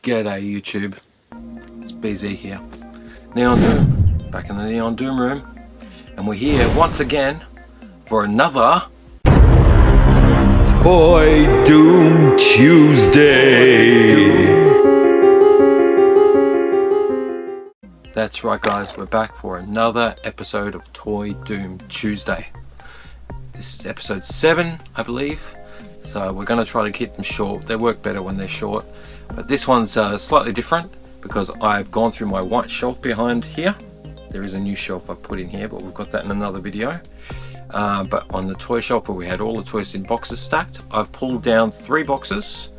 G'day YouTube, it's BZ here. Neon Doom, back in the Neon Doom room, and we're here once again for another Toy Doom Tuesday. That's right guys, we're back for another episode of Toy Doom Tuesday. This is episode 7, I believe, so we're going to try to keep them short. They work better when they're short. But this one's slightly different because I've gone through my white shelf behind here. There is a new shelf I've put in here, but we've got that in another video. But on the toy shelf where we had all the toys in boxes stacked, I've pulled down 3 boxes.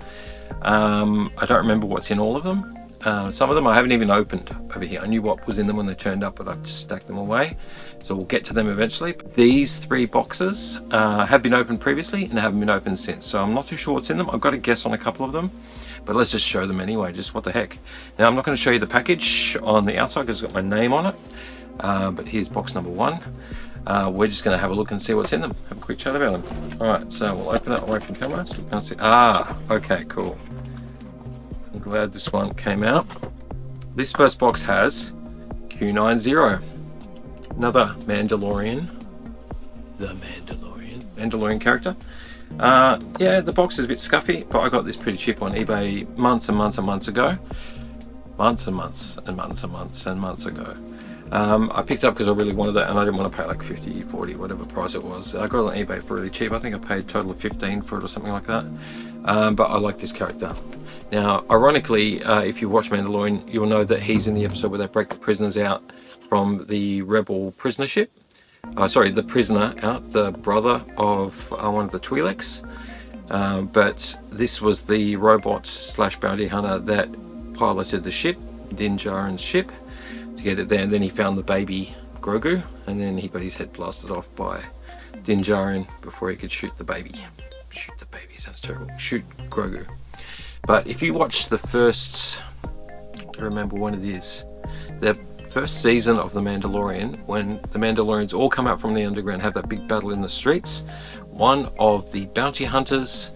I don't remember what's in all of them. Some of them I haven't even opened over here. I knew what was in them when they turned up, but I've just stacked them away. So we'll get to them eventually. These 3 boxes have been opened previously and haven't been opened since. So I'm not too sure what's in them. I've got a guess on a couple of them, but let's just show them anyway, just what the heck. Now I'm not going to show you the package on the outside because it's got my name on it. But here's box number 1. We're just going to have a look and see what's in them. Have a quick chat about them. Alright, so we'll open that away from camera so you can't see. Okay, cool. I'm glad this one came out. This first box has Q90, another Mandalorian, Mandalorian character. Yeah, the box is a bit scuffy, but I got this pretty cheap on eBay months ago. Months ago. I picked it up because I really wanted it and I didn't want to pay like 50, 40, whatever price it was. I got it on eBay for really cheap. I think I paid a total of 15 for it or something like that. But I like this character. Now, ironically, if you watch Mandalorian, you'll know that he's in the episode where they break the prisoners out from the rebel prisoner ship. The prisoner out, the brother of one of the Twi'leks. But this was the robot / bounty hunter that piloted the ship, Din Djarin's ship, to get it there. And then he found the baby Grogu, and then he got his head blasted off by Din Djarin before he could shoot the baby. Shoot the baby sounds terrible. Shoot Grogu. But if you watch the first, I remember when it is, the first season of The Mandalorian, when the Mandalorians all come out from the underground, have that big battle in the streets, one of the bounty hunters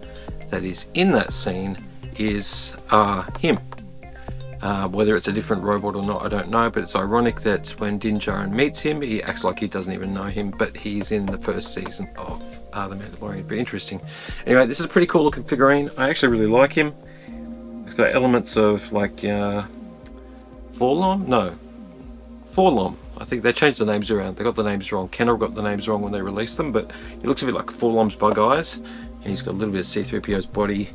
that is in that scene is him. Whether it's a different robot or not, I don't know, but it's ironic that when Din Djarin meets him, he acts like he doesn't even know him, but he's in the first season of The Mandalorian. It'd be interesting. Anyway, this is a pretty cool looking figurine. I actually really like him. It's got elements of like Forlom. I think they changed the names around. They got the names wrong. Kenner got the names wrong when they released them, but he looks a bit like Forlom's bug eyes, and he's got a little bit of C-3PO's body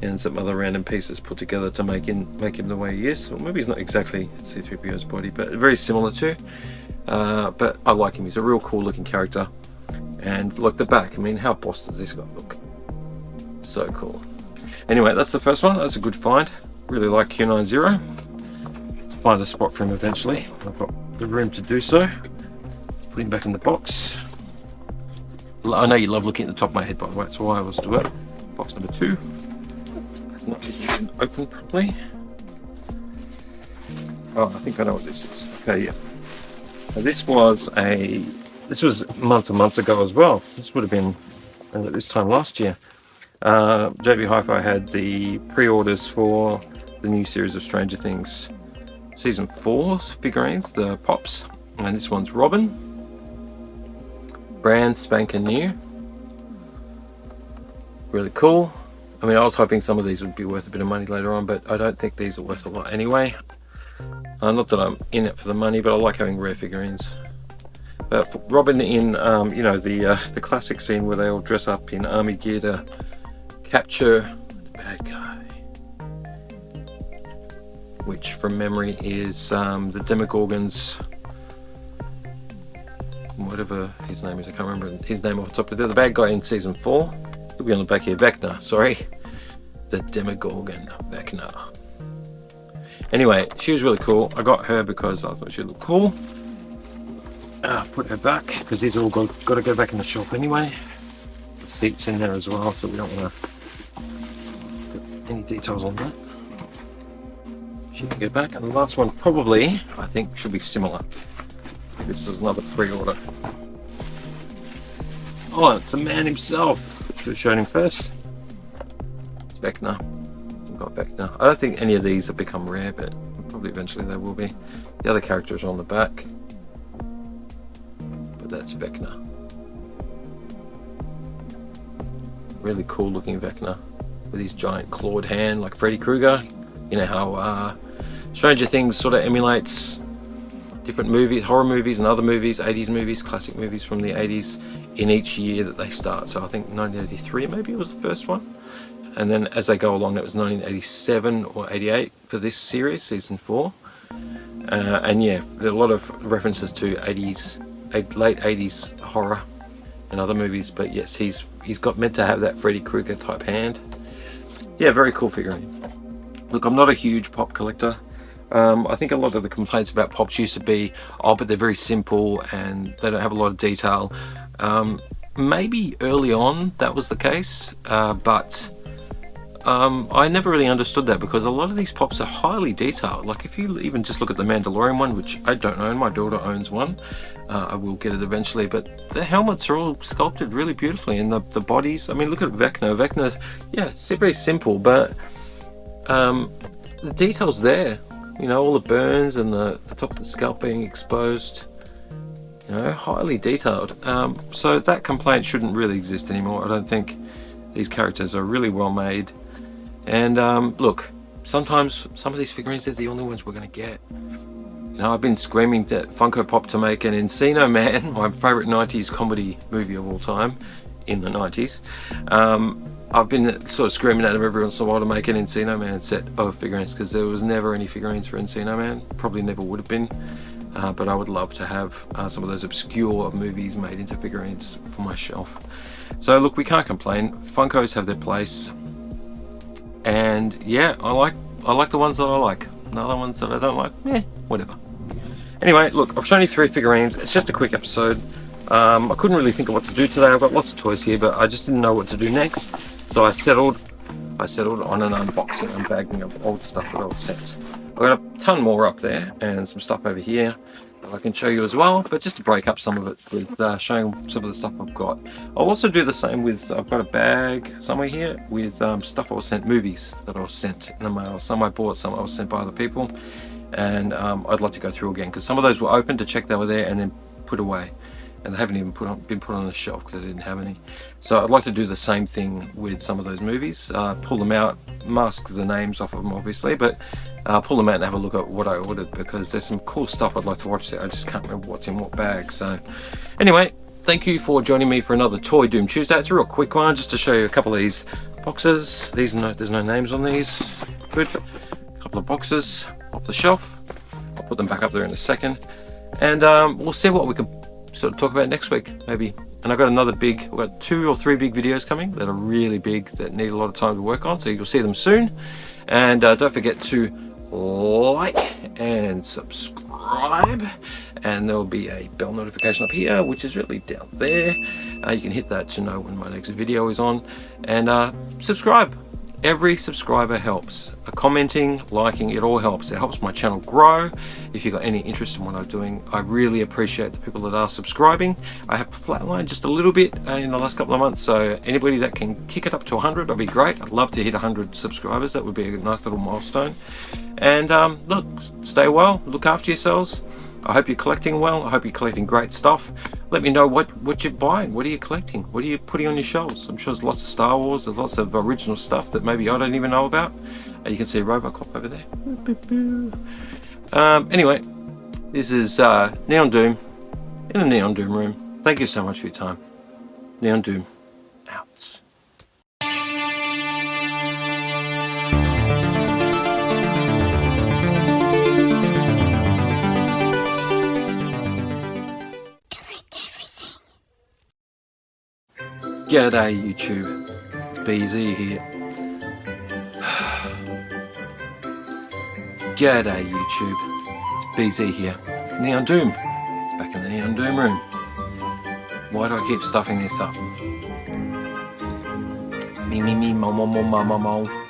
and some other random pieces put together to make him the way he is. Well, maybe he's not exactly C-3PO's body, but very similar to. But I like him. He's a real cool looking character. And look, the back. I mean, how boss does this guy look? So cool. Anyway, that's the first one. That's a good find. Really like Q90. Find a spot for him eventually. I've got the room to do so. Let's put him back in the box. I know you love looking at the top of my head, by the way. That's why I was doing it. Box number 2. It's not even open properly. Oh, I think I know what this is. Okay, yeah. Now, this was months and months ago as well. This would have been at this time last year. JB Hi-Fi had the pre-orders for the new series of Stranger Things season 4 figurines, the Pops, and this one's Robin, brand spanking new, really cool. I mean, I was hoping some of these would be worth a bit of money later on, but I don't think these are worth a lot anyway. Not that I'm in it for the money, but I like having rare figurines. But for Robin in the classic scene where they all dress up in army gear to capture the bad guy, which from memory is the Demogorgon's, whatever his name is, I can't remember his name off the top of it. The bad guy in season 4, it'll be on the back here, Vecna, sorry, the Demogorgon, Vecna. Anyway, she was really cool. I got her because I thought she looked cool. Put her back because these are all got to go back in the shop anyway. The seats in there as well, so we don't want to put any details on that. She can go back, and the last one probably, I think, should be similar. This is another pre-order. Oh, it's the man himself. Should have shown him first. It's Vecna. We've got Vecna. I don't think any of these have become rare, but probably eventually they will be. The other characters are on the back, but that's Vecna. Really cool looking Vecna with his giant clawed hand like Freddy Krueger. You know how Stranger Things sort of emulates different movies, horror movies and other movies, 80s movies, classic movies from the 80s in each year that they start. So I think 1983 maybe was the first one. And then as they go along, it was 1987 or 88 for this series, season 4. And yeah, there are a lot of references to late 80s horror and other movies. But yes, he's got meant to have that Freddy Krueger type hand. Yeah, very cool figurine. Look, I'm not a huge pop collector. I think a lot of the complaints about pops used to be, oh, but they're very simple and they don't have a lot of detail. Maybe early on that was the case, but I never really understood that, because a lot of these pops are highly detailed. Like if you even just look at the Mandalorian one, which I don't own, my daughter owns one. I will get it eventually, but the helmets are all sculpted really beautifully, and the bodies, I mean, look at Vecna. Vecna's, yeah, it's very simple, but the detail's there. You know, all the burns and the top of the scalp being exposed, you know, highly detailed. So that complaint shouldn't really exist anymore. I don't think. These characters are really well made. And look, sometimes some of these figurines are the only ones we're going to get. You know, I've been screaming to Funko Pop to make an Encino Man, my favourite 90s comedy movie of all time, in the 90s. I've been sort of screaming at them every once in a while to make an Encino Man set of figurines, because there was never any figurines for Encino Man. Probably never would have been. But I would love to have some of those obscure movies made into figurines for my shelf. So look, we can't complain. Funkos have their place. And yeah, I like the ones that I like. The other ones that I don't like, whatever. Anyway, look, I've shown you 3 figurines. It's just a quick episode. I couldn't really think of what to do today. I've got lots of toys here, but I just didn't know what to do next. So I settled on an unboxing, unbagging of old stuff that I was sent. I've got a ton more up there and some stuff over here that I can show you as well, but just to break up some of it with showing some of the stuff I've got. I'll also do the same with, I've got a bag somewhere here with stuff I was sent, movies that I was sent in the mail. Some I bought, some I was sent by other people, and I'd like to go through again, because some of those were open to check they were there and then put away. And they haven't even been put on the shelf because I didn't have any. So I'd like to do the same thing with some of those movies. Pull them out, mask the names off of them obviously, but pull them out and have a look at what I ordered, because there's some cool stuff I'd like to watch there. I just can't remember what's in what bag. So anyway, thank you for joining me for another Toy Doom Tuesday. It's a real quick one just to show you a couple of these boxes. There's no names on these. Good. A couple of boxes off the shelf. I'll put them back up there in a second. And we'll see what we can sort of talk about next week, maybe. And I've got we've got 2 or 3 big videos coming that are really big, that need a lot of time to work on, so you'll see them soon. And don't forget to like and subscribe, and there'll be a bell notification up here, which is really down there. You can hit that to know when my next video is on, and subscribe. Every subscriber helps. Commenting, liking, it all helps. It helps my channel grow. If you've got any interest in what I'm doing, I really appreciate the people that are subscribing. I have flatlined just a little bit in the last couple of months, so anybody that can kick it up to 100, that'd be great. I'd love to hit 100 subscribers. That would be a nice little milestone. And look, stay well, look after yourselves. I hope you're collecting well. I hope you're collecting great stuff. Let me know what you're buying. What are you collecting? What are you putting on your shelves? I'm sure there's lots of Star Wars. There's lots of original stuff that maybe I don't even know about. You can see Robocop over there. Anyway, this is Neon Doom in the Neon Doom room. Thank you so much for your time. Neon Doom out. G'day YouTube, it's BZ here. G'day YouTube, it's BZ here. Neon Doom, back in the Neon Doom room. Why do I keep stuffing this up? Me, mo, mo, mo, mo, mo, mo.